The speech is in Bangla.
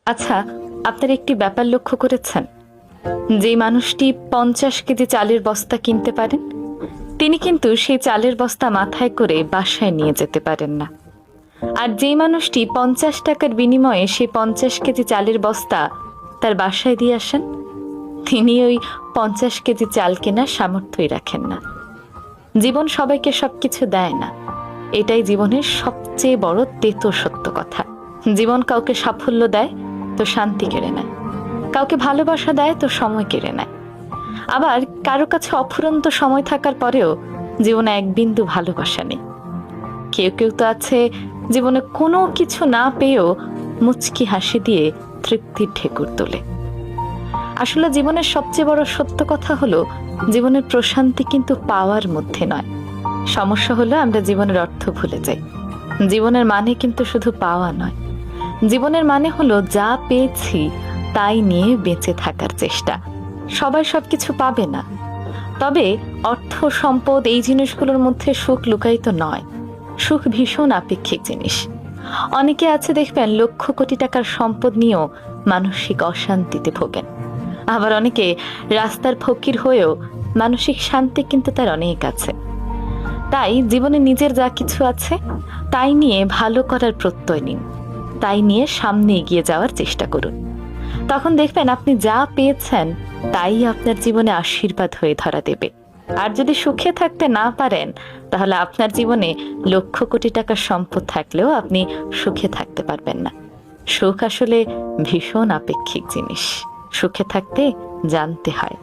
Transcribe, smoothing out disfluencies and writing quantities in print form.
আচ্ছা, আপনার একটি ব্যাপার লক্ষ্য করেছেন? যে মানুষটি 50 কেজি চালের বস্তা কিনতে পারেন, তিনি কিন্তু সেই চালের বস্তা মাথায় করে বাসায় নিয়ে যেতে পারেন না। আর যে মানুষটি 50 টাকার বিনিময়ে সেই 50 কেজি চালের বস্তা তার বাসায় দিয়ে আসেন, তিনি ওই 50 কেজি চাল কেনার সামর্থ্যই রাখেন না। জীবন সবাইকে সবকিছু দেয় না, এটাই জীবনের সবচেয়ে বড় তেতো সত্য কথা। জীবন কাউকে সাফল্য দেয় তো শান্তি কেড়ে নেয়, কাউকে ভালোবাসা দেয় তো সময় কেড়ে নেয়। আবার কারো কাছে অফুরন্ত সময় থাকার পরেও জীবনে এক বিন্দু ভালোবাসা নেই। কেউ কেউ তো আছে জীবনে কোনো কিছু না পেয়েও মুচকি হাসি দিয়ে তৃপ্তির ঢেকুর তোলে। আসলে জীবনের সবচেয়ে বড় সত্য কথা হলো, জীবনের প্রশান্তি কিন্তু পাওয়ার মধ্যে নয়। সমস্যা হলো আমরা জীবনের অর্থ ভুলে যাই। জীবনের মানে কিন্তু শুধু পাওয়া নয়, জীবনের মানে হলো যা পেয়েছি তাই নিয়ে বেঁচে থাকার চেষ্টা। সবাই সবকিছু পাবে না, তবে অর্থ সম্পদ এই জিনিসগুলোর মধ্যে সুখ লুকায়িত নয়। সুখ ভীষণ আপেক্ষিক জিনিস। অনেকে আছে দেখবেন লক্ষ কোটি টাকার সম্পদ নিয়েও মানসিক অশান্তিতে ভোগেন। আবার অনেকে রাস্তার ফকির হয়েও মানসিক শান্তি কিন্তু তার অনেক আছে। তাই জীবনে নিজের যা কিছু আছে তাই নিয়ে ভালো করার প্রত্যয় নিন, তাই নিয়ে সামনে এগিয়ে যাওয়ার চেষ্টা করুন। তখন দেখবেন আপনি যা পেয়েছেন তাই আপনার জীবনে আশীর্বাদ হয়ে ধরা দেবে। আর যদি সুখে থাকতে না পারেন, তাহলে আপনার জীবনে লক্ষ কোটি টাকার সম্পদ থাকলেও আপনি সুখে থাকতে পারবেন না। সুখ আসলে ভীষণ আপেক্ষিক জিনিস, সুখে থাকতে জানতে হয়।